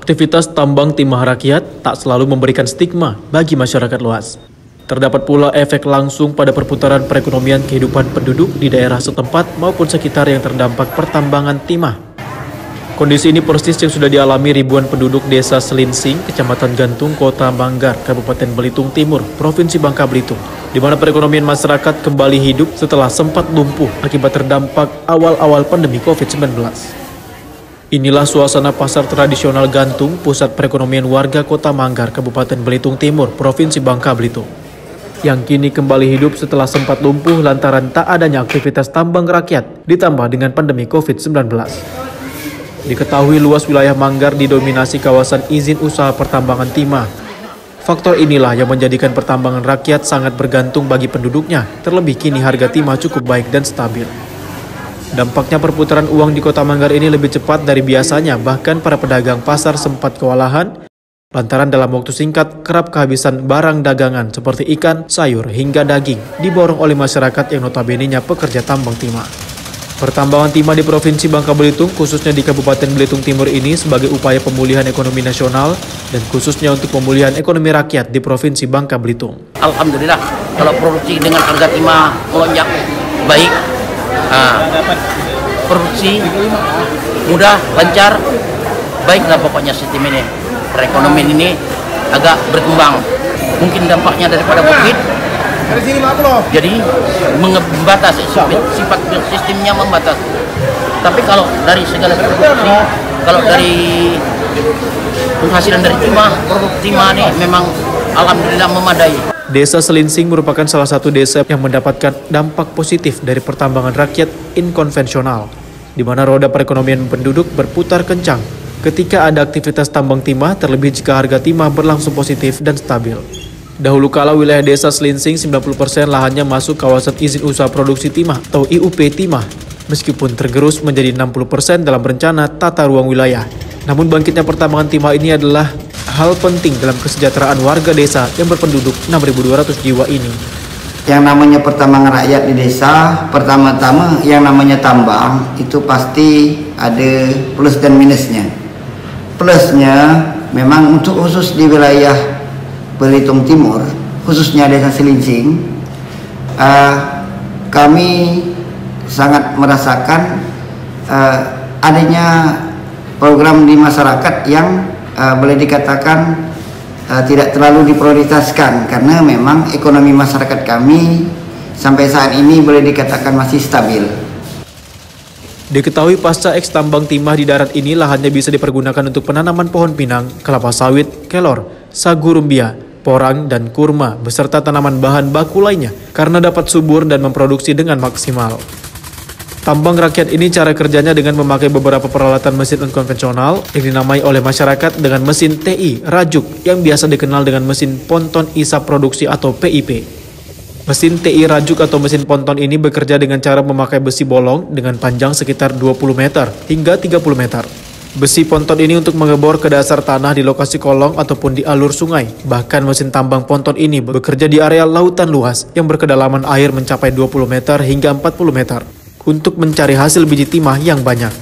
Aktivitas tambang timah rakyat tak selalu memberikan stigma bagi masyarakat luas. Terdapat pula efek langsung pada perputaran perekonomian kehidupan penduduk di daerah setempat maupun sekitar yang terdampak pertambangan timah. Kondisi ini persis yang sudah dialami ribuan penduduk Desa Selinsing, Kecamatan Gantung, Kota Manggar, Kabupaten Belitung Timur, Provinsi Bangka Belitung, di mana perekonomian masyarakat kembali hidup setelah sempat lumpuh akibat terdampak awal-awal pandemi COVID-19. Inilah suasana pasar tradisional Gantung, pusat perekonomian warga Kota Manggar, Kabupaten Belitung Timur, Provinsi Bangka Belitung, yang kini kembali hidup setelah sempat lumpuh lantaran tak adanya aktivitas tambang rakyat ditambah dengan pandemi COVID-19. Diketahui luas wilayah Manggar didominasi kawasan izin usaha pertambangan timah. Faktor inilah yang menjadikan pertambangan rakyat sangat bergantung bagi penduduknya, terlebih kini harga timah cukup baik dan stabil. Dampaknya perputaran uang di Kota Manggar ini lebih cepat dari biasanya, bahkan para pedagang pasar sempat kewalahan lantaran dalam waktu singkat kerap kehabisan barang dagangan seperti ikan, sayur, hingga daging diborong oleh masyarakat yang notabene-nya pekerja tambang timah. Pertambangan timah di Provinsi Bangka Belitung, khususnya di Kabupaten Belitung Timur ini sebagai upaya pemulihan ekonomi nasional dan khususnya untuk pemulihan ekonomi rakyat di Provinsi Bangka Belitung. Alhamdulillah, kalau produksi dengan harga timah melonjak baik, produksi mudah, lancar, baiklah pokoknya sistem ini. Perekonomian ini agak berkembang. Mungkin dampaknya daripada COVID, jadi membatas sifat sistemnya membatas. Tapi kalau dari segala produksi, kalau dari penghasilan dari timah, produk timah ini memang alhamdulillah memadai. Desa Selinsing merupakan salah satu desa yang mendapatkan dampak positif dari pertambangan rakyat inkonvensional, di mana roda perekonomian penduduk berputar kencang ketika ada aktivitas tambang timah, terlebih jika harga timah berlangsung positif dan stabil. Dahulu kala wilayah Desa Selinsing 90% lahannya masuk kawasan izin usaha produksi timah atau IUP timah, meskipun tergerus menjadi 60% dalam rencana tata ruang wilayah. Namun bangkitnya pertambangan timah ini adalah hal penting dalam kesejahteraan warga desa yang berpenduduk 6.200 jiwa ini. Yang namanya pertambangan rakyat di desa, pertama-tama yang namanya tambang itu pasti ada plus dan minusnya. Plusnya memang untuk khusus di wilayah Belitung Timur, khususnya Desa Selinsing, kami sangat merasakan adanya program di masyarakat yang boleh dikatakan tidak terlalu diprioritaskan, karena memang ekonomi masyarakat kami sampai saat ini boleh dikatakan masih stabil. Diketahui pasca eks tambang timah di darat ini lahannya bisa dipergunakan untuk penanaman pohon pinang, kelapa sawit, kelor, sagu rumbia, porang, dan kurma, beserta tanaman bahan baku lainnya karena dapat subur dan memproduksi dengan maksimal. Tambang rakyat ini cara kerjanya dengan memakai beberapa peralatan mesin konvensional yang dinamai oleh masyarakat dengan mesin TI rajuk yang biasa dikenal dengan mesin ponton isap produksi atau PIP. Mesin TI rajuk atau mesin ponton ini bekerja dengan cara memakai besi bolong dengan panjang sekitar 20 meter hingga 30 meter. Besi ponton ini untuk mengebor ke dasar tanah di lokasi kolong ataupun di alur sungai. Bahkan mesin tambang ponton ini bekerja di area lautan luas yang berkedalaman air mencapai 20 meter hingga 40 meter untuk mencari hasil biji timah yang banyak.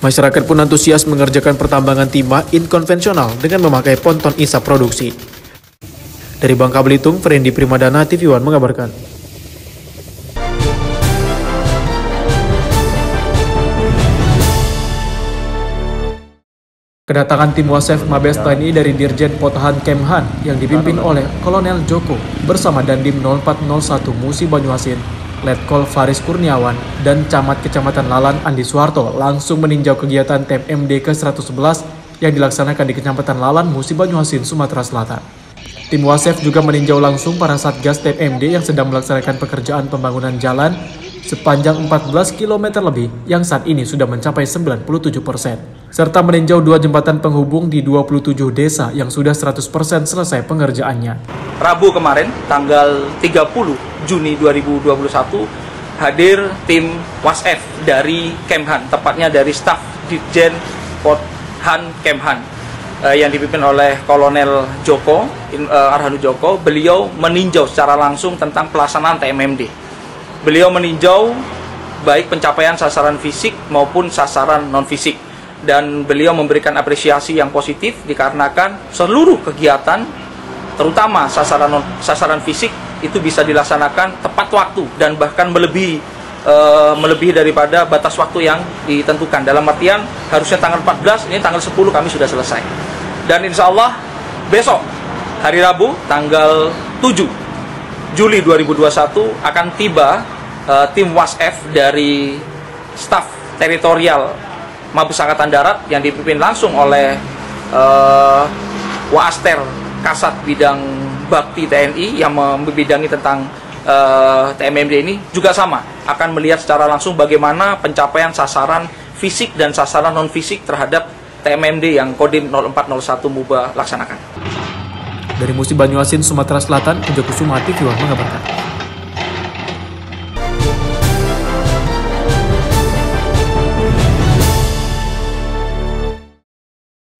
Masyarakat pun antusias mengerjakan pertambangan timah inkonvensional dengan memakai ponton isap produksi. Dari Bangka Belitung, Ferendi Primadana, TV One mengabarkan. Kedatangan tim Wasef Mabes TNI dari Dirjen Potahan Kemhan yang dipimpin oleh Kolonel Joko bersama Dandim 0401 Musi Banyuasin, Letkol Faris Kurniawan, dan Camat Kecamatan Lalan Andi Suharto langsung meninjau kegiatan TMMD ke-111 yang dilaksanakan di Kecamatan Lalan, Musi Banyuasin, Sumatera Selatan. Tim Wasef juga meninjau langsung para Satgas TMMD yang sedang melaksanakan pekerjaan pembangunan jalan sepanjang 14 km lebih yang saat ini sudah mencapai 97%. Serta meninjau 2 jembatan penghubung di 27 desa yang sudah 100% selesai pengerjaannya. Rabu kemarin, tanggal 30 Juni 2021, hadir tim Wasef dari Kemhan, tepatnya dari staf Dirjen Potahan Kemhan, yang dipimpin oleh Kolonel Joko, Arhanu Joko. Beliau meninjau secara langsung tentang pelaksanaan TMMD. Beliau meninjau baik pencapaian sasaran fisik maupun sasaran non-fisik. dan beliau memberikan apresiasi yang positif dikarenakan seluruh kegiatan, terutama sasaran fisik, itu bisa dilaksanakan tepat waktu dan bahkan melebihi daripada batas waktu yang ditentukan. Dalam artian harusnya tanggal 14, ini tanggal 10 kami sudah selesai. Dan insya Allah besok hari Rabu tanggal 7 Juli 2021 akan tiba tim WASF dari staf teritorial Mabes Angkatan Darat yang dipimpin langsung oleh Waaster Kasat Bidang Bakti TNI yang membidangi tentang TMMD ini juga sama, akan melihat secara langsung bagaimana pencapaian sasaran fisik dan sasaran non-fisik terhadap TMMD yang Kodim 0401 MUBA laksanakan. Dari Musi Banyuasin, Sumatera Selatan, Puja Kusuma TV mengabarkan.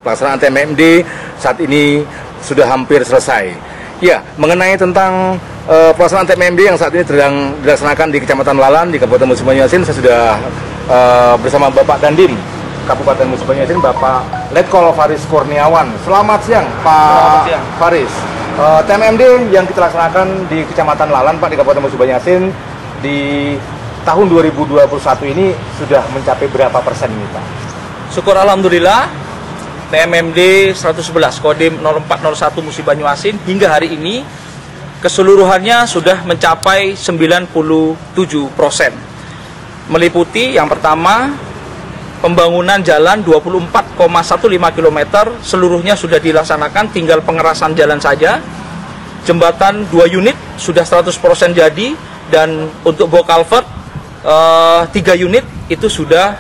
Pelaksanaan TMMD saat ini sudah hampir selesai. Ya, mengenai tentang pelaksanaan TMMD yang saat ini sedang dilaksanakan di Kecamatan Lalan, di Kabupaten Musi Banyuasin, saya sudah bersama Bapak Dandim Kabupaten Musi Banyuasin, Bapak Letkol Faris Kurniawan. Selamat siang, Pak Faris. TMMD yang kita laksanakan di Kecamatan Lalan, Pak, di Kabupaten Musi Banyuasin di tahun 2021 ini sudah mencapai berapa persen ini, Pak? Syukur alhamdulillah, TMMD 111 Kodim 0401 Musi Banyuasin hingga hari ini keseluruhannya sudah mencapai 97%. Meliputi yang pertama, pembangunan jalan 24,15 km seluruhnya sudah dilaksanakan, tinggal pengerasan jalan saja. Jembatan 2 unit sudah 100% jadi, dan untuk box culvert 3 unit itu sudah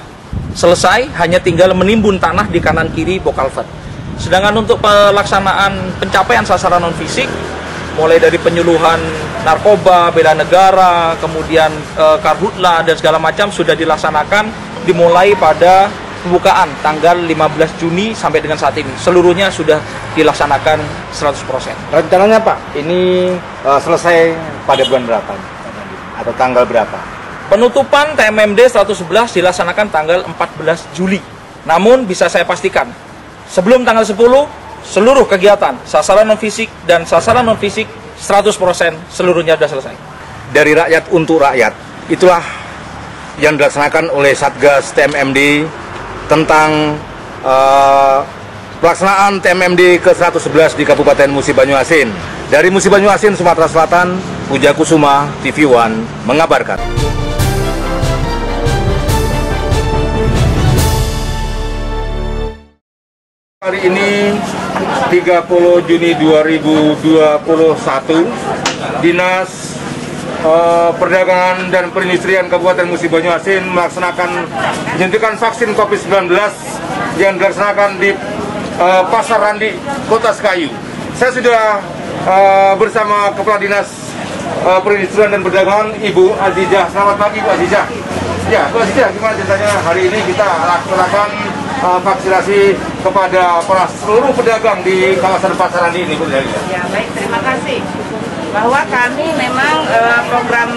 selesai, hanya tinggal menimbun tanah di kanan kiri box culvert. Sedangkan untuk pelaksanaan pencapaian sasaran non fisik, mulai dari penyuluhan narkoba, bela negara, kemudian karhutla dan segala macam sudah dilaksanakan, dimulai pada pembukaan tanggal 15 Juni sampai dengan saat ini. Seluruhnya sudah dilaksanakan 100%. Rencananya, Pak, ini selesai pada bulan berapa? Atau tanggal berapa? Penutupan TMMD 111 dilaksanakan tanggal 14 Juli. Namun bisa saya pastikan, sebelum tanggal 10, seluruh kegiatan sasaran non-fisik dan sasaran non-fisik 100% seluruhnya sudah selesai. Dari rakyat untuk rakyat, itulah yang dilaksanakan oleh Satgas TMMD tentang pelaksanaan TMMD ke-111 di Kabupaten Musi Banyuasin. Dari Musi Banyuasin, Sumatera Selatan, Puja Kusuma TV One mengabarkan. Hari ini 30 Juni 2021, Dinas Perdagangan dan Perindustrian Kabupaten Musi Banyuasin melaksanakan penyuntikan vaksin COVID-19 yang dilaksanakan di Pasar Randi, Kota Sekayu. Saya sudah bersama Kepala Dinas Perindustrian dan Perdagangan, Ibu Azizah. Selamat pagi, Bu Azizah. Ya, Bu Azizah, gimana ceritanya hari ini kita laksanakan vaksinasi kepada seluruh pedagang di kawasan Pasar Randi ini, Bu? Ya, baik, terima kasih. Bahwa kami memang program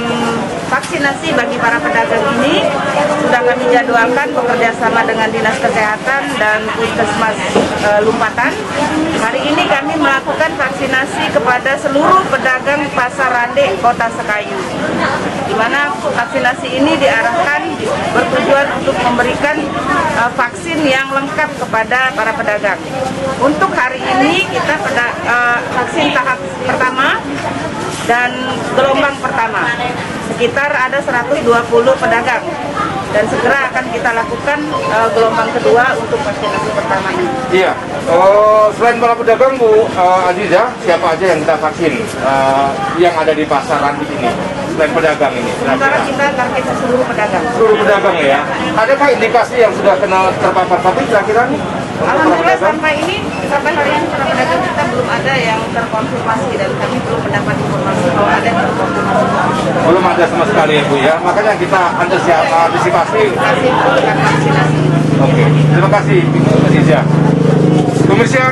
vaksinasi bagi para pedagang ini sudah kami jadwalkan bekerjasama dengan Dinas Kesehatan dan Puskesmas Lumpatan. Hari ini kami melakukan vaksinasi kepada seluruh pedagang Pasar Randi, Kota Sekayu, di mana vaksinasi ini diarahkan bertujuan untuk memberikan vaksin yang lengkap kepada para pedagang. Untuk hari ini kita vaksin tahap pertama dan gelombang pertama, sekitar ada 120 pedagang, dan segera akan kita lakukan gelombang kedua untuk vaksinasi pertama ini. Iya, selain para pedagang, Bu Azizah, siapa aja yang kita vaksin yang ada di Pasar Randi ini? Selain pedagang ini? Sementara kita target seluruh pedagang. Seluruh pedagang ya? Adakah indikasi yang sudah kena terpapar COVID kira-kira nih? Alhamdulillah sampai hari ini para pedagang kita belum ada yang terkonfirmasi, dan kami belum mendapat informasi bahwa ada yang terkonfirmasi. Belum ada sama sekali ya, Bu ya? Makanya kita antisipasi dengan vaksinasi. Oke, terima kasih Ibu Azizah. Pemirsa,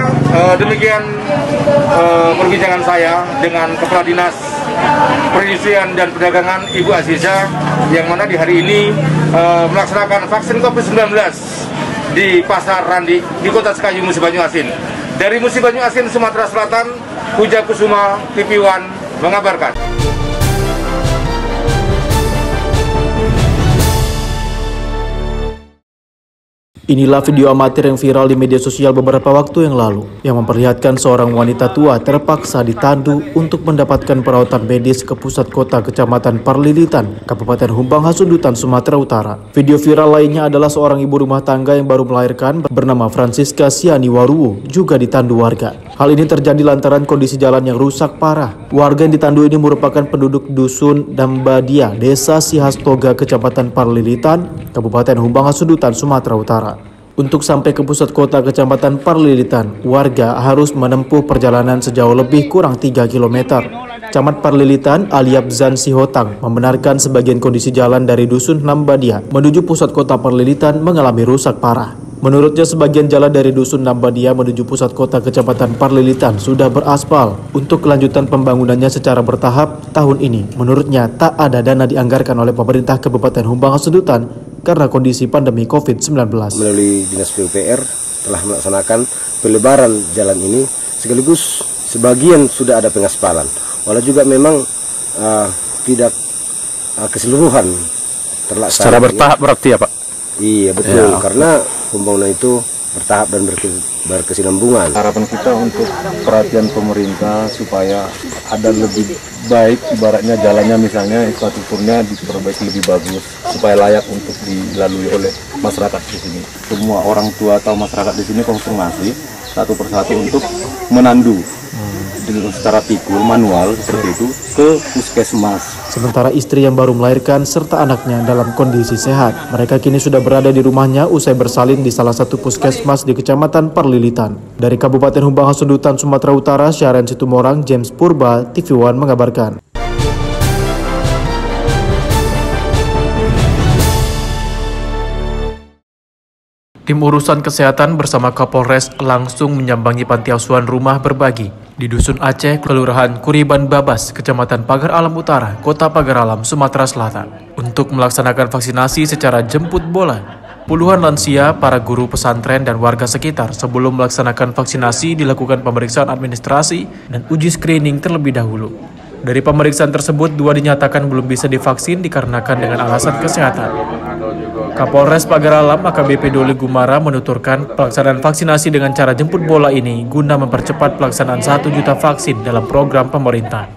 demikian perbincangan saya dengan Kepala Dinas Perindustrian dan Perdagangan Ibu Azizah, yang mana di hari ini melaksanakan vaksin COVID-19 di Pasar Randi di Kota Sekayu, Musi Banyuasin. Dari Musi Banyuasin, Sumatera Selatan, Puja Kusuma, TV One mengabarkan. Inilah video amatir yang viral di media sosial beberapa waktu yang lalu, yang memperlihatkan seorang wanita tua terpaksa ditandu untuk mendapatkan perawatan medis ke pusat kota Kecamatan Parlilitan, Kabupaten Humbang Hasundutan, Sumatera Utara. Video viral lainnya adalah seorang ibu rumah tangga yang baru melahirkan bernama Francisca Siani Waruwu, juga ditandu warga. Hal ini terjadi lantaran kondisi jalan yang rusak parah. Warga yang ditandu ini merupakan penduduk Dusun Dambadia, Desa Sihastoga, Kecamatan Parlilitan, Kabupaten Humbang Hasundutan, Sumatera Utara. Untuk sampai ke pusat kota Kecamatan Parlilitan, warga harus menempuh perjalanan sejauh lebih kurang 3 km. Camat Parlilitan Aliabzan Sihotang membenarkan sebagian kondisi jalan dari Dusun Nambadia menuju pusat kota Parlilitan mengalami rusak parah. Menurutnya sebagian jalan dari Dusun Nambadia menuju pusat kota Kecamatan Parlilitan sudah beraspal. Untuk kelanjutan pembangunannya secara bertahap, tahun ini menurutnya tak ada dana dianggarkan oleh pemerintah Kabupaten Humbang Hasundutan karena kondisi pandemi COVID-19. Melalui Dinas PUPR telah melaksanakan pelebaran jalan ini, sekaligus sebagian sudah ada pengaspalan. Walau juga memang tidak keseluruhan terlaksana. Secara bertahap berarti ya Pak? Iya betul, ya. Karena pembangunan itu bertahap dan berkesinambungan. Harapan kita untuk perhatian pemerintah supaya ada lebih baik, ibaratnya jalannya misalnya infrastrukturnya diperbaiki lebih bagus supaya layak untuk dilalui oleh masyarakat di sini. Semua orang tua atau masyarakat di sini konfirmasi satu persatu untuk menandu secara pikul manual seperti itu ke puskesmas. Sementara istri yang baru melahirkan serta anaknya dalam kondisi sehat. Mereka kini sudah berada di rumahnya usai bersalin di salah satu puskesmas di Kecamatan Parlilitan. Dari Kabupaten Humbang Hasundutan, Sumatera Utara, Syaren Situmorang, James Purba, TV One mengabarkan. Tim urusan kesehatan bersama Kapolres langsung menyambangi panti asuhan Rumah Berbagi di Dusun Aceh, Kelurahan Kuriban Babas, Kecamatan Pagar Alam Utara, Kota Pagar Alam, Sumatera Selatan, untuk melaksanakan vaksinasi secara jemput bola. Puluhan lansia, para guru pesantren dan warga sekitar sebelum melaksanakan vaksinasi dilakukan pemeriksaan administrasi dan uji screening terlebih dahulu. Dari pemeriksaan tersebut, 2 dinyatakan belum bisa divaksin dikarenakan dengan alasan kesehatan. Kapolres Pagar Alam AKBP Doli Gumara menuturkan pelaksanaan vaksinasi dengan cara jemput bola ini guna mempercepat pelaksanaan 1 juta vaksin dalam program pemerintah.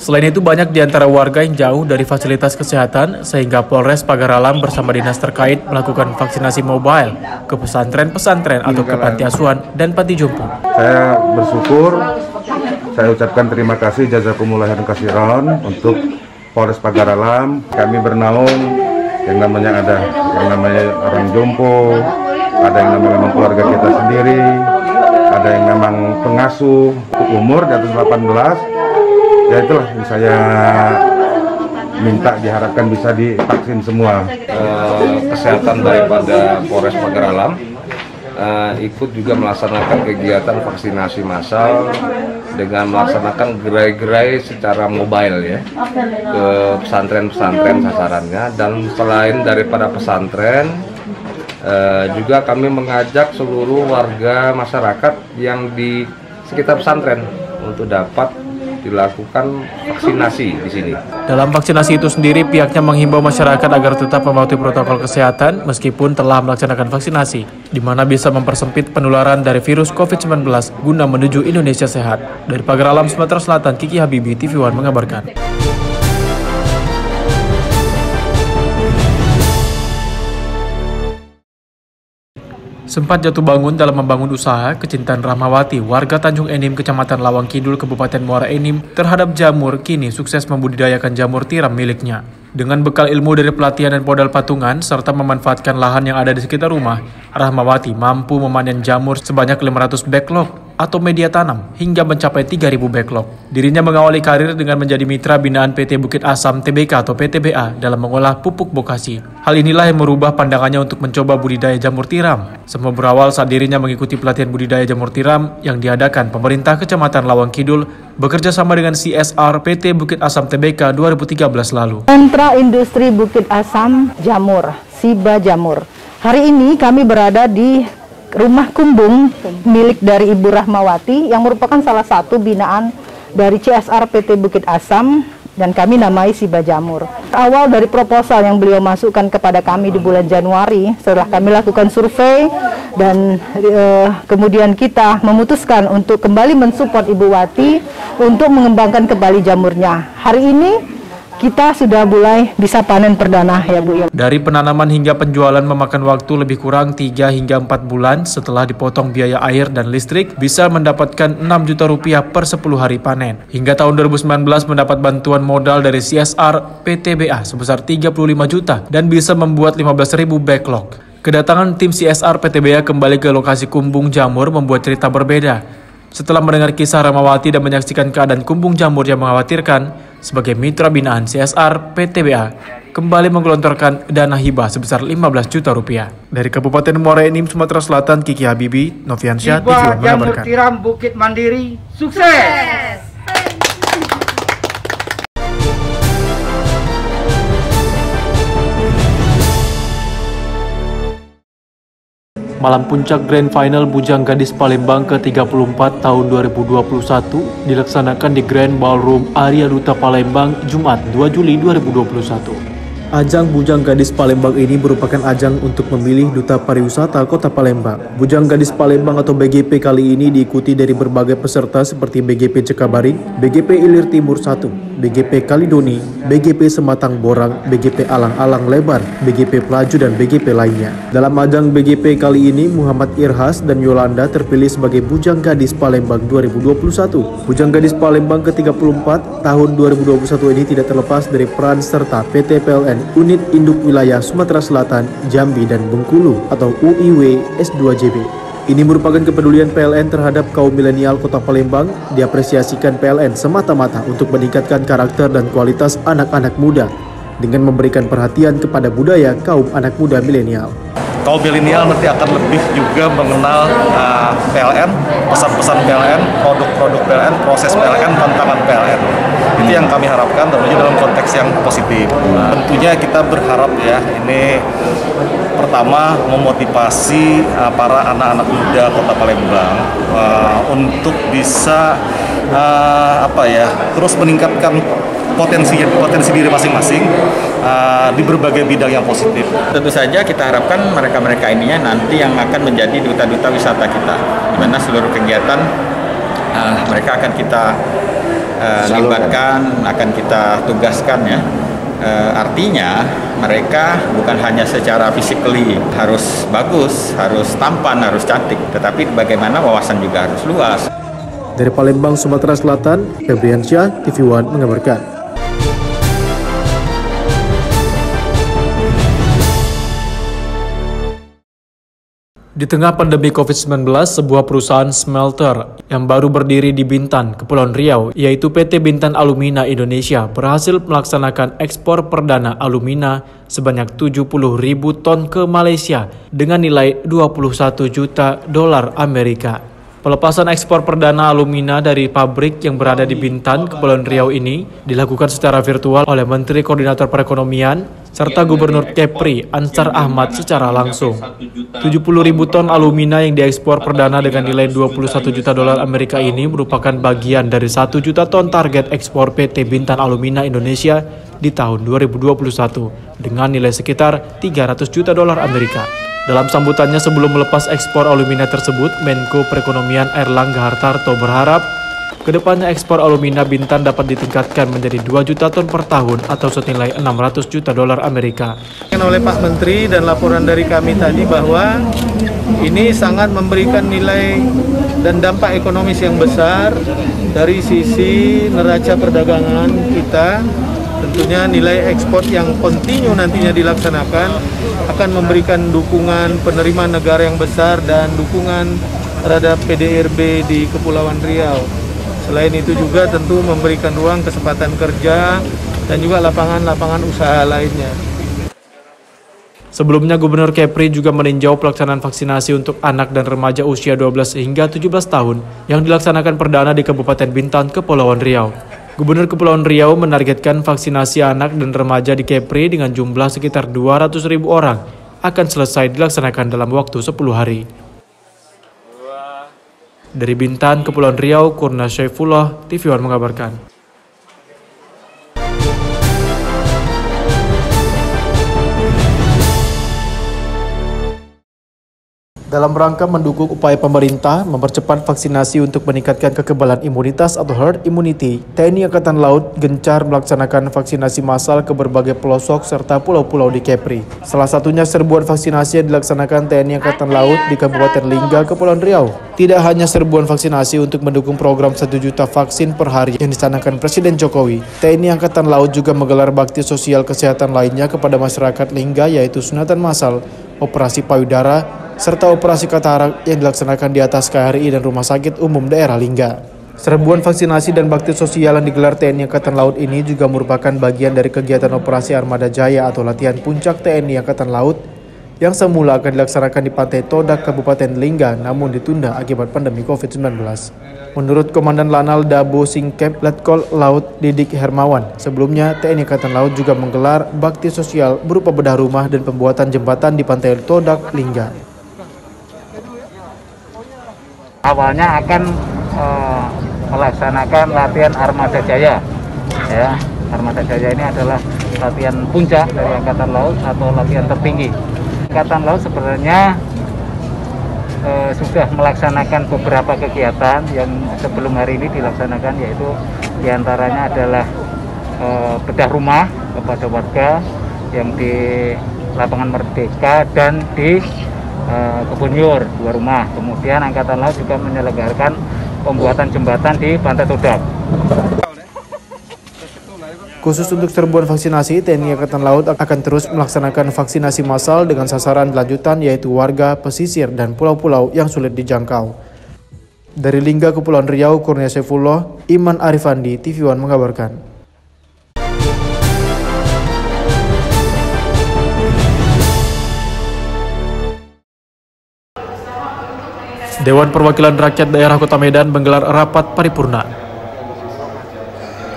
Selain itu, banyak di antara warga yang jauh dari fasilitas kesehatan sehingga Polres Pagar Alam bersama dinas terkait melakukan vaksinasi mobile ke pesantren-pesantren atau ke panti asuhan dan panti jompo. Saya bersyukur, saya ucapkan terima kasih jazakumullah khairan katsiran untuk Polres Pagar Alam. Kami bernaung yang namanya orang jompo, ada yang namanya memang keluarga kita sendiri, ada yang memang pengasuh umur di atas 18. Ya itulah yang saya minta, diharapkan bisa divaksin semua. Kesehatan daripada Polres Pagar Alam ikut juga melaksanakan kegiatan vaksinasi massal dengan melaksanakan gerai-gerai secara mobile ya ke pesantren-pesantren sasarannya. Dan selain daripada pesantren, juga kami mengajak seluruh warga masyarakat yang di sekitar pesantren untuk dapat dilakukan vaksinasi di sini. Dalam vaksinasi itu sendiri, pihaknya menghimbau masyarakat agar tetap mematuhi protokol kesehatan meskipun telah melaksanakan vaksinasi, di mana bisa mempersempit penularan dari virus COVID-19 guna menuju Indonesia sehat. Dari Pagar Alam, Sumatera Selatan, Kiki Habibi, TV One mengabarkan. Sempat jatuh bangun dalam membangun usaha, kecintaan Rahmawati, warga Tanjung Enim, Kecamatan Lawang Kidul, Kabupaten Muara Enim, terhadap jamur, kini sukses membudidayakan jamur tiram miliknya. Dengan bekal ilmu dari pelatihan dan modal patungan, serta memanfaatkan lahan yang ada di sekitar rumah, Rahmawati mampu memanen jamur sebanyak 500 backlog atau media tanam hingga mencapai 3.000 backlog. Dirinya mengawali karir dengan menjadi mitra binaan PT Bukit Asam Tbk atau PTBA dalam mengolah pupuk bokasi. Hal inilah yang merubah pandangannya untuk mencoba budidaya jamur tiram. Semua berawal saat dirinya mengikuti pelatihan budidaya jamur tiram yang diadakan pemerintah Kecamatan Lawang Kidul bekerja sama dengan CSR PT Bukit Asam Tbk 2013 lalu. Sentra Industri Bukit Asam Jamur, Siba Jamur, Hari ini kami berada di Rumah Kumbung milik dari Ibu Rahmawati yang merupakan salah satu binaan dari CSR PT Bukit Asam dan kami namai Si Bajamur. Awal dari proposal yang beliau masukkan kepada kami di bulan Januari, setelah kami lakukan survei dan kemudian kita memutuskan untuk kembali mensupport Ibu Wati untuk mengembangkan kembali jamurnya. Hari ini kita sudah mulai bisa panen perdana ya Bu. Dari penanaman hingga penjualan memakan waktu lebih kurang 3 hingga 4 bulan setelah dipotong biaya air dan listrik, bisa mendapatkan 6 juta rupiah per 10 hari panen. Hingga tahun 2019 mendapat bantuan modal dari CSR PTBA sebesar 35 juta dan bisa membuat 15.000 backlog. Kedatangan tim CSR PTBA kembali ke lokasi Kumbung Jamur membuat cerita berbeda. Setelah mendengar kisah Rahmawati dan menyaksikan keadaan Kumbung Jamur yang mengkhawatirkan, sebagai mitra binaan CSR PTBA kembali menggelontorkan dana hibah sebesar 15 juta rupiah. Dari Kabupaten Muara Enim, Sumatera Selatan, Kiki Habibi, Noviansyah, TV One mengabarkan. Tiram Bukit Mandiri, sukses! Malam puncak Grand Final Bujang Gadis Palembang ke-34 tahun 2021 dilaksanakan di Grand Ballroom Arya Duta Palembang, Jumat 2 Juli 2021. Ajang Bujang Gadis Palembang ini merupakan ajang untuk memilih Duta Pariwisata Kota Palembang. Bujang Gadis Palembang atau BGP kali ini diikuti dari berbagai peserta seperti BGP Cekabaring, BGP Ilir Timur 1, BGP Kalidoni, BGP Sematang Borang, BGP Alang-Alang Lebar, BGP Pelaju dan BGP lainnya. Dalam ajang BGP kali ini, Muhammad Irhas dan Yolanda terpilih sebagai Bujang Gadis Palembang 2021. Bujang Gadis Palembang ke-34 tahun 2021 ini tidak terlepas dari peran serta PT PLN Unit Induk Wilayah Sumatera Selatan, Jambi dan Bengkulu atau UIW S2JB. Ini merupakan kepedulian PLN terhadap kaum milenial Kota Palembang. Diapresiasikan PLN semata-mata untuk meningkatkan karakter dan kualitas anak-anak muda dengan memberikan perhatian kepada budaya kaum anak muda milenial. Kaum milenial nanti akan lebih juga mengenal PLN, pesan-pesan PLN, produk-produk PLN, proses PLN, tantangan PLN. Itu yang kami harapkan tentunya dalam konteks yang positif. Tentunya kita berharap ya, ini pertama memotivasi para anak-anak muda Kota Palembang untuk bisa terus meningkatkan potensi diri masing-masing di berbagai bidang yang positif. Tentu saja kita harapkan mereka-mereka ininya nanti yang akan menjadi duta-duta wisata kita, di mana seluruh kegiatan mereka akan kita libatkan, akan kita tugaskan ya. Artinya mereka bukan hanya secara physically harus bagus, harus tampan, harus cantik, tetapi bagaimana wawasan juga harus luas. Dari Palembang, Sumatera Selatan, Febriansyah, TV One mengabarkan. Di tengah pandemi COVID-19, sebuah perusahaan smelter yang baru berdiri di Bintan, Kepulauan Riau, yaitu PT Bintan Alumina Indonesia, berhasil melaksanakan ekspor perdana alumina sebanyak 70.000 ton ke Malaysia dengan nilai 21 juta dolar Amerika. Pelepasan ekspor perdana alumina dari pabrik yang berada di Bintan, Kepulauan Riau ini dilakukan secara virtual oleh Menteri Koordinator Perekonomian serta Gubernur Kepri Ansar Ahmad secara langsung. 70.000 ton alumina yang diekspor perdana dengan nilai 21 juta dolar Amerika ini merupakan bagian dari 1 juta ton target ekspor PT Bintan Alumina Indonesia di tahun 2021 dengan nilai sekitar 300 juta dolar Amerika. Dalam sambutannya sebelum melepas ekspor alumina tersebut, Menko Perekonomian Airlangga Hartarto berharap kedepannya ekspor alumina Bintan dapat ditingkatkan menjadi 2 juta ton per tahun atau senilai 600 juta dolar Amerika. Oleh Pak Menteri dan laporan dari kami tadi bahwa ini sangat memberikan nilai dan dampak ekonomis yang besar dari sisi neraca perdagangan kita. Tentunya nilai ekspor yang kontinu nantinya dilaksanakan akan memberikan dukungan penerimaan negara yang besar dan dukungan terhadap PDRB di Kepulauan Riau. Selain itu juga tentu memberikan ruang kesempatan kerja dan juga lapangan-lapangan usaha lainnya. Sebelumnya, Gubernur Kepri juga meninjau pelaksanaan vaksinasi untuk anak dan remaja usia 12 hingga 17 tahun yang dilaksanakan perdana di Kabupaten Bintan, Kepulauan Riau. Gubernur Kepulauan Riau menargetkan vaksinasi anak dan remaja di Kepri dengan jumlah sekitar 200.000 orang akan selesai dilaksanakan dalam waktu 10 hari. Dari Bintan, Kepulauan Riau, Kurnia Syaifullah, TV One mengabarkan. Dalam rangka mendukung upaya pemerintah mempercepat vaksinasi untuk meningkatkan kekebalan imunitas atau herd immunity, TNI Angkatan Laut gencar melaksanakan vaksinasi massal ke berbagai pelosok serta pulau-pulau di Kepri. Salah satunya serbuan vaksinasi yang dilaksanakan TNI Angkatan Laut di Kabupaten Lingga, Kepulauan Riau. Tidak hanya serbuan vaksinasi untuk mendukung program 1 juta vaksin per hari yang dicanangkan Presiden Jokowi, TNI Angkatan Laut juga menggelar bakti sosial kesehatan lainnya kepada masyarakat Lingga, yaitu sunatan massal, operasi payudara, serta operasi katarak yang dilaksanakan di atas KRI dan Rumah Sakit Umum Daerah Lingga. Serbuan vaksinasi dan bakti sosial yang digelar TNI Angkatan Laut ini juga merupakan bagian dari kegiatan operasi Armada Jaya atau latihan puncak TNI Angkatan Laut yang semula akan dilaksanakan di Pantai Todak, Kabupaten Lingga, namun ditunda akibat pandemi COVID-19. Menurut Komandan Lanal Dabo Singkep Letkol Laut Didik Hermawan, sebelumnya TNI Angkatan Laut juga menggelar bakti sosial berupa bedah rumah dan pembuatan jembatan di Pantai Todak, Lingga. Awalnya akan melaksanakan latihan Armada Jaya. Ya, Armada Jaya ini adalah latihan puncak dari Angkatan Laut atau latihan tertinggi. Angkatan Laut sebenarnya sudah melaksanakan beberapa kegiatan yang sebelum hari ini dilaksanakan, yaitu diantaranya adalah bedah rumah kepada warga yang di Lapangan Merdeka dan di Kebun Yur, 2 rumah. Kemudian Angkatan Laut juga menyelenggarakan pembuatan jembatan di Pantai Todak. Khusus untuk serbuan vaksinasi, TNI Angkatan Laut akan terus melaksanakan vaksinasi massal dengan sasaran lanjutan, yaitu warga, pesisir, dan pulau-pulau yang sulit dijangkau. Dari Lingga, Kepulauan Riau, Kurnia Syaifullah, Iman Arifandi, TV One mengabarkan. Dewan Perwakilan Rakyat Daerah Kota Medan menggelar rapat paripurna.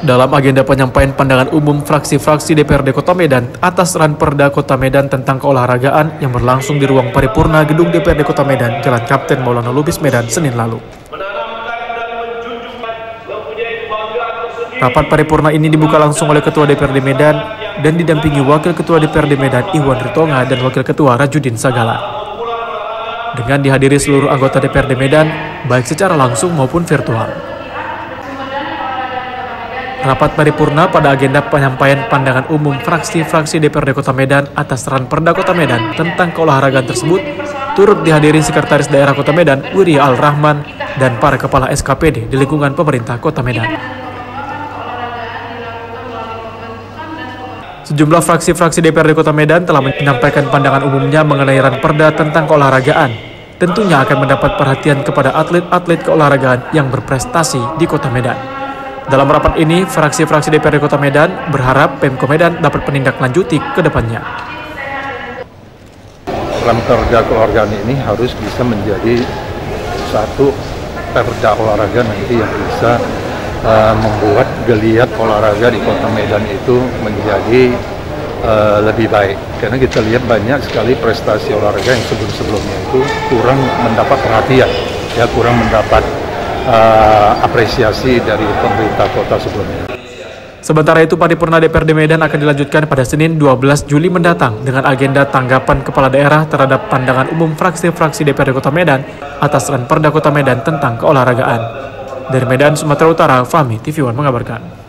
Dalam agenda penyampaian pandangan umum fraksi-fraksi DPRD Kota Medan atas Ranperda Kota Medan tentang keolahragaan yang berlangsung di ruang paripurna Gedung DPRD Kota Medan, Jalan Kapten Maulana Lubis, Medan, Senin lalu. Rapat paripurna ini dibuka langsung oleh Ketua DPRD Medan dan didampingi Wakil Ketua DPRD Medan Iwan Ritonga dan Wakil Ketua Rajudin Sagala. Dengan dihadiri seluruh anggota DPRD Medan, baik secara langsung maupun virtual. Rapat paripurna pada agenda penyampaian pandangan umum fraksi-fraksi DPRD Kota Medan atas Ranperda Kota Medan tentang keolahragaan tersebut turut dihadiri Sekretaris Daerah Kota Medan Wirya Al-Rahman dan para kepala SKPD di lingkungan pemerintah Kota Medan. Sejumlah fraksi-fraksi DPRD Kota Medan telah menyampaikan pandangan umumnya mengenai Ranperda tentang keolahragaan. Tentunya akan mendapat perhatian kepada atlet-atlet keolahragaan yang berprestasi di Kota Medan. Dalam rapat ini, fraksi-fraksi DPRD Kota Medan berharap Pemko Medan dapat menindaklanjuti ke depannya. Ranperda keolahragaan ini harus bisa menjadi satu perda olahraga nanti yang bisa membuat geliat olahraga di Kota Medan itu menjadi lebih baik. Karena kita lihat banyak sekali prestasi olahraga yang sebelum-sebelumnya itu kurang mendapat perhatian, ya kurang mendapat apresiasi dari pemerintah kota sebelumnya. Sementara itu, paripurna DPRD Medan akan dilanjutkan pada Senin 12 Juli mendatang dengan agenda tanggapan kepala daerah terhadap pandangan umum fraksi-fraksi DPRD Kota Medan atas Ranperda Kota Medan tentang keolahragaan. Dari Medan, Sumatera Utara, Fahmi, TV One mengabarkan.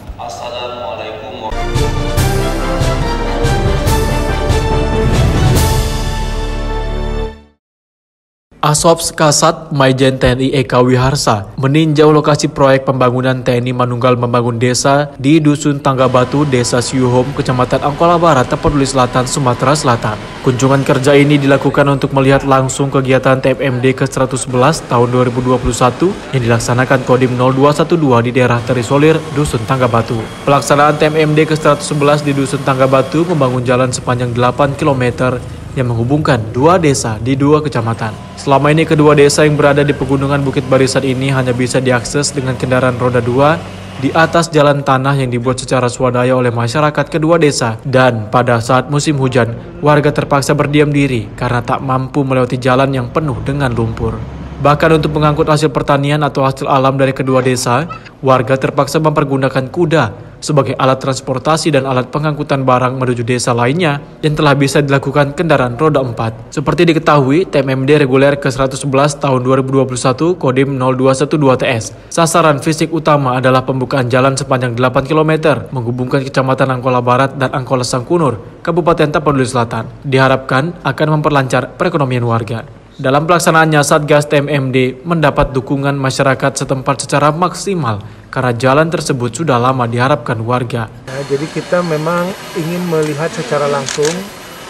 Asopz Kasat Maijen TNI Eka Wiharsa meninjau lokasi proyek pembangunan TNI Manunggal membangun desa di Dusun Tangga Batu, Desa Siuhom, Kecamatan Angkola Barat, Tapanuli Selatan, Sumatera Selatan. Kunjungan kerja ini dilakukan untuk melihat langsung kegiatan TMMD ke-111 tahun 2021 yang dilaksanakan Kodim 0212 di daerah Terisolir, Dusun Tangga Batu. Pelaksanaan TMMD ke-111 di Dusun Tangga Batu membangun jalan sepanjang 8 km yang menghubungkan 2 desa di 2 kecamatan. Selama ini kedua desa yang berada di pegunungan Bukit Barisan ini hanya bisa diakses dengan kendaraan roda 2 di atas jalan tanah yang dibuat secara swadaya oleh masyarakat kedua desa. Dan pada saat musim hujan, warga terpaksa berdiam diri karena tak mampu melewati jalan yang penuh dengan lumpur. Bahkan untuk mengangkut hasil pertanian atau hasil alam dari kedua desa, warga terpaksa mempergunakan kuda sebagai alat transportasi dan alat pengangkutan barang menuju desa lainnya yang telah bisa dilakukan kendaraan roda 4. Seperti diketahui, TMMD reguler ke-111 tahun 2021 Kodim 0212TS. Sasaran fisik utama adalah pembukaan jalan sepanjang 8 km menghubungkan Kecamatan Angkola Barat dan Angkola Sangkunur, Kabupaten Tapanuli Selatan. Diharapkan akan memperlancar perekonomian warga. Dalam pelaksanaannya, Satgas TMMD mendapat dukungan masyarakat setempat secara maksimal karena jalan tersebut sudah lama diharapkan warga. Nah, jadi kita memang ingin melihat secara langsung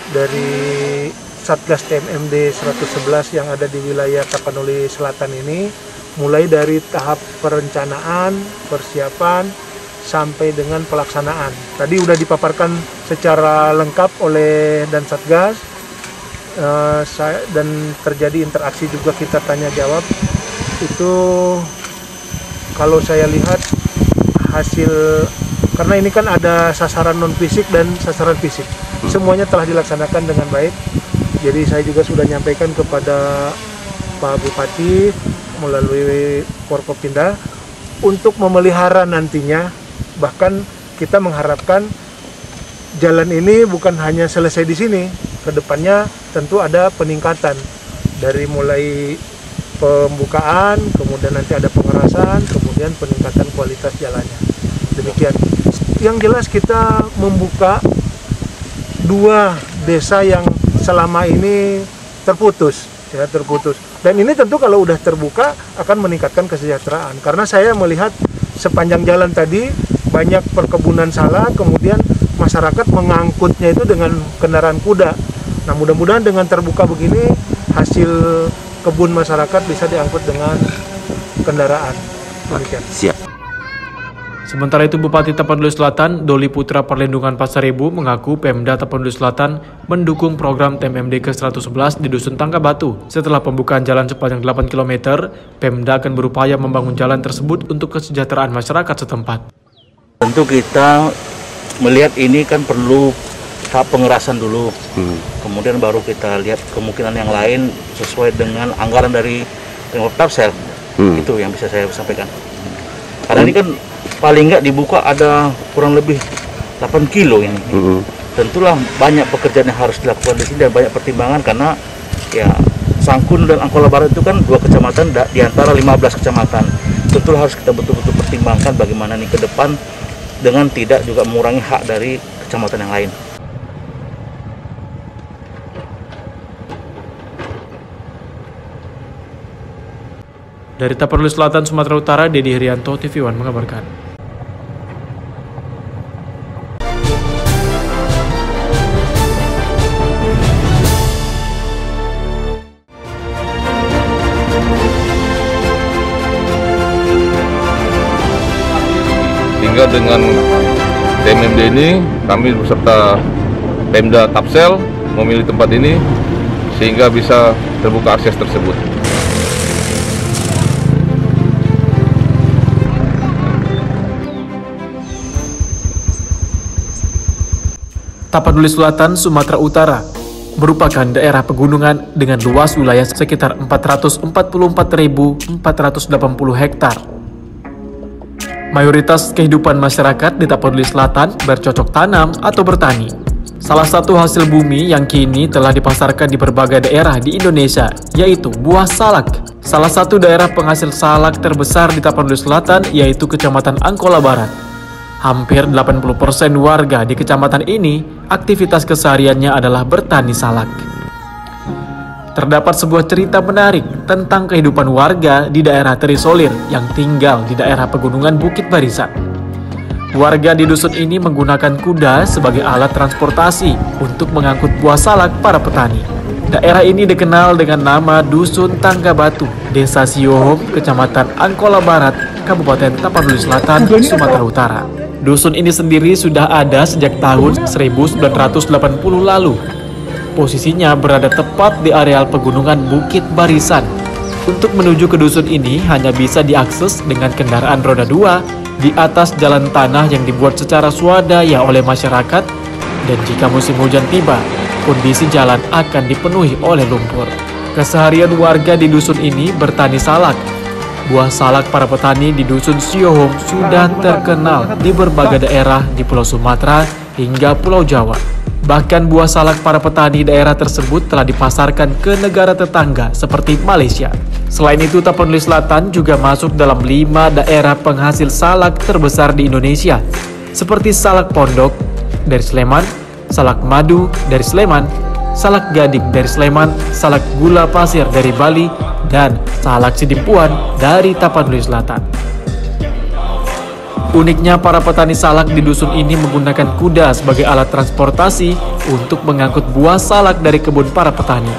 dari Satgas TMMD 111 yang ada di wilayah Tapanuli Selatan ini, mulai dari tahap perencanaan, persiapan, sampai dengan pelaksanaan. Tadi sudah dipaparkan secara lengkap oleh dan Satgas. Dan terjadi interaksi juga, kita tanya jawab. Itu kalau saya lihat hasil, karena ini kan ada sasaran non fisik dan sasaran fisik, semuanya telah dilaksanakan dengan baik. Jadi saya juga sudah nyampaikan kepada Pak Bupati melalui Forkopimda untuk memelihara nantinya. Bahkan kita mengharapkan jalan ini bukan hanya selesai di sini, kedepannya tentu ada peningkatan dari mulai pembukaan, kemudian nanti ada pengerasan, kemudian peningkatan kualitas jalannya. Demikian. Yang jelas kita membuka dua desa yang selama ini terputus. Dan ini tentu kalau udah terbuka akan meningkatkan kesejahteraan. Karena saya melihat sepanjang jalan tadi banyak perkebunan salak, kemudian masyarakat mengangkutnya itu dengan kendaraan kuda. Nah, mudah-mudahan dengan terbuka begini hasil kebun masyarakat bisa diangkut dengan kendaraan. Demikian. Siap. Sementara itu, Bupati Tapanuli Selatan, Doli Putra Perlindungan Pasaribu mengaku Pemda Tapanuli Selatan mendukung program TMMD ke-111 di Dusun Tangga Batu. Setelah pembukaan jalan sepanjang 8 km, Pemda akan berupaya membangun jalan tersebut untuk kesejahteraan masyarakat setempat. Tentu kita melihat ini kan perlu tahap pengerasan dulu, kemudian baru kita lihat kemungkinan yang lain sesuai dengan anggaran dari Tapsel. Itu yang bisa saya sampaikan. Karena ini kan paling nggak dibuka ada kurang lebih 8 kilo ini. Tentulah banyak pekerjaan yang harus dilakukan di sini dan banyak pertimbangan karena ya Sangkun dan Angkola Barat itu kan 2 kecamatan di antara 15 kecamatan. Tentulah harus kita betul-betul pertimbangkan bagaimana nih ke depan dengan tidak juga mengurangi hak dari kecamatan yang lain. Dari Tapanuli Selatan, Sumatera Utara, Dedi Herianto, TV One mengabarkan. Sehingga dengan TMMD ini, kami beserta Pemda Tapsel memilih tempat ini sehingga bisa terbuka akses tersebut. Tapanuli Selatan, Sumatera Utara merupakan daerah pegunungan dengan luas wilayah sekitar 444.480 hektar. Mayoritas kehidupan masyarakat di Tapanuli Selatan bercocok tanam atau bertani. Salah satu hasil bumi yang kini telah dipasarkan di berbagai daerah di Indonesia, yaitu buah salak. Salah satu daerah penghasil salak terbesar di Tapanuli Selatan yaitu Kecamatan Angkola Barat. Hampir 80% warga di kecamatan ini aktivitas kesehariannya adalah bertani salak. Terdapat sebuah cerita menarik tentang kehidupan warga di daerah terisolir yang tinggal di daerah pegunungan Bukit Barisan. Warga di dusun ini menggunakan kuda sebagai alat transportasi untuk mengangkut buah salak para petani. Daerah ini dikenal dengan nama Dusun Tangga Batu, Desa Siohom, Kecamatan Angkola Barat, Kabupaten Tapanuli Selatan, Sumatera Utara. Dusun ini sendiri sudah ada sejak tahun 1980 lalu. Posisinya berada tepat di areal pegunungan Bukit Barisan. Untuk menuju ke dusun ini hanya bisa diakses dengan kendaraan roda 2 di atas jalan tanah yang dibuat secara swadaya oleh masyarakat, dan jika musim hujan tiba, kondisi jalan akan dipenuhi oleh lumpur. Keseharian warga di dusun ini bertani salak. Buah salak para petani di dusun Siohom sudah terkenal di berbagai daerah di Pulau Sumatera hingga Pulau Jawa. Bahkan buah salak para petani daerah tersebut telah dipasarkan ke negara tetangga seperti Malaysia. Selain itu, Tapanuli Selatan juga masuk dalam 5 daerah penghasil salak terbesar di Indonesia, seperti salak pondok dari Sleman, salak madu dari Sleman, salak gading dari Sleman, salak gula pasir dari Bali, dan salak sidimpuan dari Tapanuli Selatan. Uniknya, para petani salak di dusun ini menggunakan kuda sebagai alat transportasi untuk mengangkut buah salak dari kebun para petani.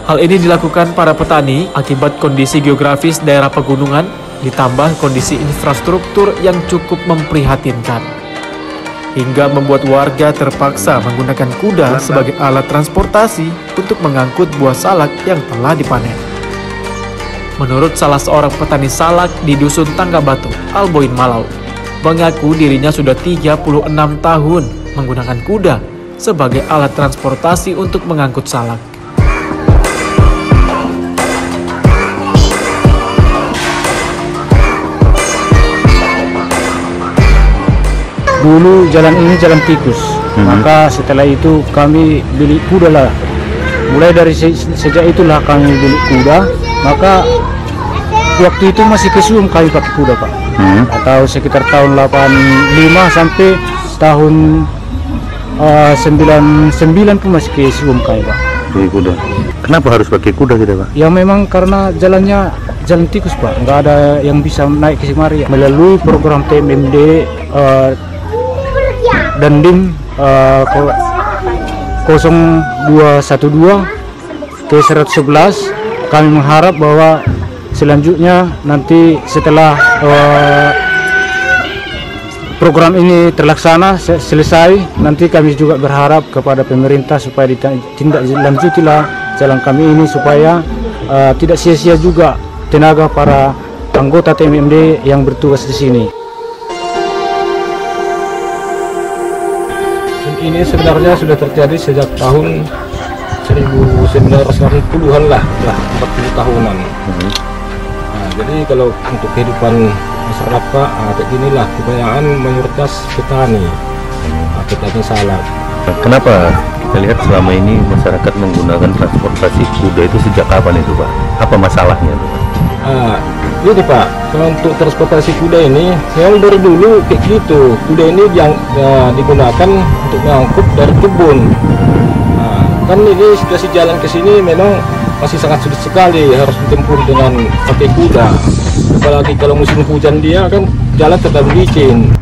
Hal ini dilakukan para petani akibat kondisi geografis daerah pegunungan ditambah kondisi infrastruktur yang cukup memprihatinkan, hingga membuat warga terpaksa menggunakan kuda sebagai alat transportasi untuk mengangkut buah salak yang telah dipanen. Menurut salah seorang petani salak di dusun Tanggabatu, Alboin Malau, mengaku dirinya sudah 36 tahun menggunakan kuda sebagai alat transportasi untuk mengangkut salak. Dulu jalan ini jalan tikus, maka setelah itu kami beli kuda lah. Mulai dari sejak itulah kami beli kuda, maka waktu itu masih kesuum kami pakai kuda, Pak. Atau sekitar tahun 85 sampai tahun 99 pun masih kesuum kami, Pak. Pakai kuda. Kenapa harus pakai kuda kita, Pak? Ya memang karena jalannya jalan tikus, Pak. Nggak ada yang bisa naik ke Semari. Melalui program TMMD Dandim 0212 ke 111, kami mengharap bahwa selanjutnya nanti setelah program ini terlaksana selesai, nanti kami juga berharap kepada pemerintah supaya ditindaklanjutilah jalan kami ini supaya tidak sia-sia juga tenaga para anggota TMMD yang bertugas di sini. Ini sebenarnya sudah terjadi sejak tahun 1990-an lah 40 tahunan. Nah, jadi kalau untuk kehidupan masyarakat Pak, kayak ginilah kebanyakan mayoritas petani, petani salak. Kenapa kita lihat selama ini masyarakat menggunakan transportasi kuda itu sejak kapan itu, Pak? Apa masalahnya itu, Pak? Jadi Pak, kalau untuk transportasi kuda ini, yang dari dulu kayak gitu, kuda ini yang digunakan untuk mengangkut dari kebun. Nah, kan ini situasi jalan ke sini memang masih sangat sulit sekali, harus ditempuh dengan pakai kuda. Apalagi kalau musim hujan dia kan jalan terlalu licin.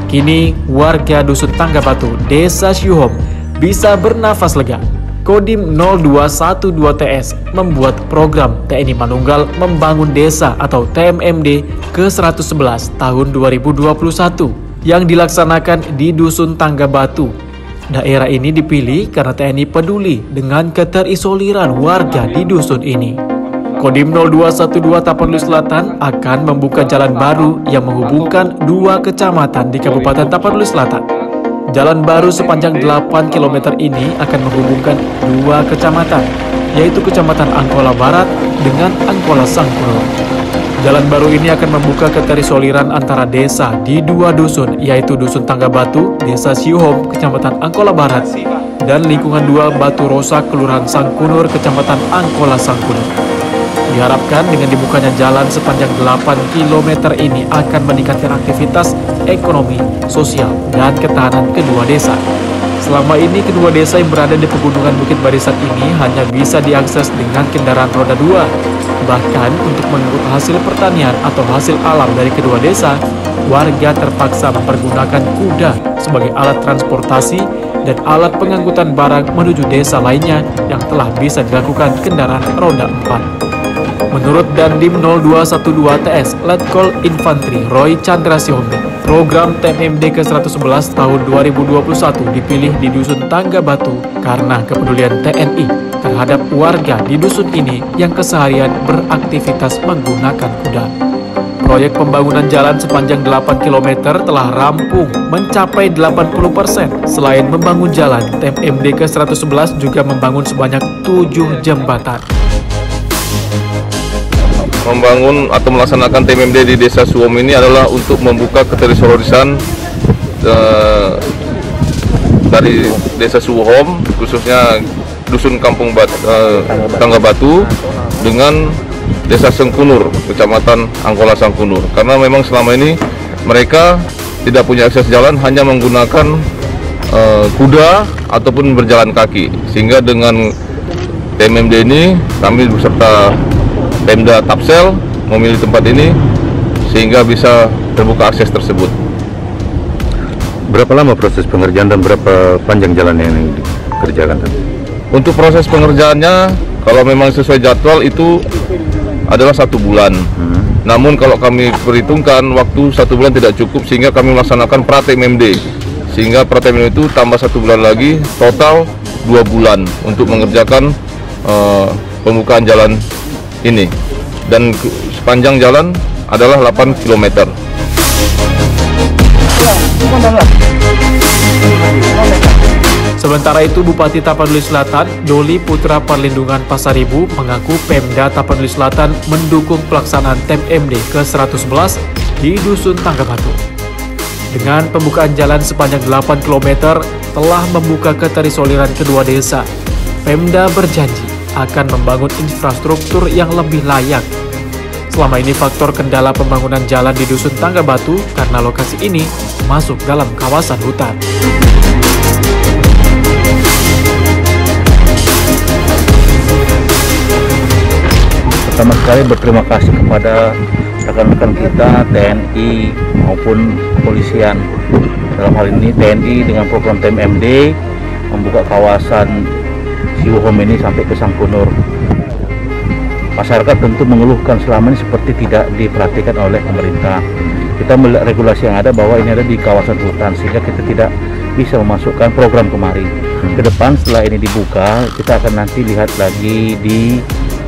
Kini warga dusun Tanggabatu, Desa Siohom bisa bernafas lega. Kodim 0212TS membuat program TNI Manunggal Membangun Desa atau TMMD ke-111 tahun 2021 yang dilaksanakan di Dusun Tanggabatu. Daerah ini dipilih karena TNI peduli dengan keterisoliran warga di dusun ini. Kodim 0212 Tapanuli Selatan akan membuka jalan baru yang menghubungkan 2 kecamatan di Kabupaten Tapanuli Selatan. Jalan baru sepanjang 8 km ini akan menghubungkan 2 kecamatan, yaitu Kecamatan Angkola Barat dengan Angkola Sangkunur. Jalan baru ini akan membuka keterisoliran antara desa di 2 dusun, yaitu Dusun Tanggabatu, Desa Siohom, Kecamatan Angkola Barat, dan lingkungan 2 Batu Rosa, Kelurahan Sangkunur, Kecamatan Angkola Sangkunur. Diharapkan dengan dibukanya jalan sepanjang 8 km ini akan meningkatkan aktivitas ekonomi, sosial, dan ketahanan kedua desa. Selama ini kedua desa yang berada di pegunungan Bukit Barisan ini hanya bisa diakses dengan kendaraan roda 2. Bahkan untuk mengangkut hasil pertanian atau hasil alam dari kedua desa, warga terpaksa mempergunakan kuda sebagai alat transportasi dan alat pengangkutan barang menuju desa lainnya yang telah bisa dilakukan kendaraan roda 4. Menurut Dandim 0212TS Letkol Infantri Roy Chandra Sihombing, program TMMD ke-111 tahun 2021 dipilih di Dusun Tanggabatu karena kepedulian TNI terhadap warga di dusun ini yang keseharian beraktivitas menggunakan kuda. proyek pembangunan jalan sepanjang 8 km telah rampung mencapai 80%. Selain membangun jalan, TMMD ke-111 juga membangun sebanyak 7 jembatan. Membangun atau melaksanakan TMMD di Desa Suwom ini adalah untuk membuka ketersolidarisan dari Desa Suwom, khususnya Dusun Kampung Tangga Batu dengan Desa Sengkunur, Kecamatan Angkola Sangkunur. Karena memang selama ini mereka tidak punya akses jalan, hanya menggunakan kuda ataupun berjalan kaki. Sehingga dengan TMMD ini kami beserta Pemda Tapsel memilih tempat ini sehingga bisa terbuka akses tersebut. Berapa lama proses pengerjaan dan berapa panjang jalan yang dikerjakan? Untuk proses pengerjaannya, kalau memang sesuai jadwal itu adalah 1 bulan. Namun kalau kami perhitungkan waktu 1 bulan tidak cukup, sehingga kami melaksanakan pra-TMMD. Sehingga pra-TMMD itu tambah 1 bulan lagi, total 2 bulan untuk mengerjakan pembukaan jalan ini. Dan sepanjang jalan adalah 8 km. Sementara itu, Bupati Tapanuli Selatan, Doli Putra Perlindungan Pasaribu, mengaku Pemda Tapanuli Selatan mendukung pelaksanaan TMMD ke-111 di Dusun Tangga Batu. Dengan pembukaan jalan sepanjang 8 km telah membuka keterisoliran kedua desa. Pemda berjanji akan membangun infrastruktur yang lebih layak. Selama ini faktor kendala pembangunan jalan di Dusun Tangga Batu karena lokasi ini masuk dalam kawasan hutan. Pertama sekali berterima kasih kepada rekan-rekan kita TNI maupun kepolisian. Dalam hal ini TNI dengan program TMMD membuka kawasan Siwohom ini sampai ke Sangkunur. Masyarakat tentu mengeluhkan selama ini seperti tidak diperhatikan oleh pemerintah. Kita melihat regulasi yang ada bahwa ini ada di kawasan hutan, sehingga kita tidak bisa memasukkan program kemari. Ke depan setelah ini dibuka, kita akan nanti lihat lagi di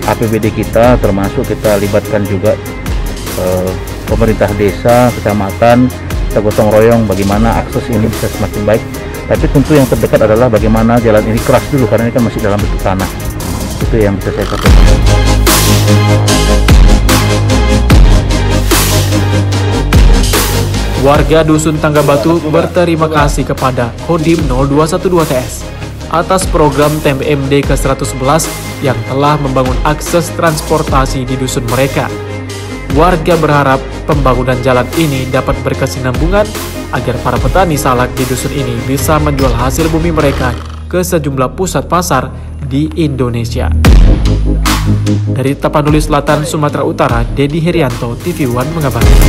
APBD kita, termasuk kita libatkan juga pemerintah desa, kecamatan, kita gotong royong bagaimana akses ini bisa semakin baik. Tapi tentu yang terdekat adalah bagaimana jalan ini keras dulu, karena ini kan masih dalam bentuk tanah. Itu yang bisa saya sampaikan. Warga Dusun Tangga Batu berterima kasih kepada Kodim 0212TS atas program TMMD ke-111 yang telah membangun akses transportasi di dusun mereka. Warga berharap pembangunan jalan ini dapat berkesinambungan agar para petani salak di dusun ini bisa menjual hasil bumi mereka ke sejumlah pusat pasar di Indonesia. Dari Tapanuli Selatan, Sumatera Utara, Dedi Herianto, TV One mengabarkan.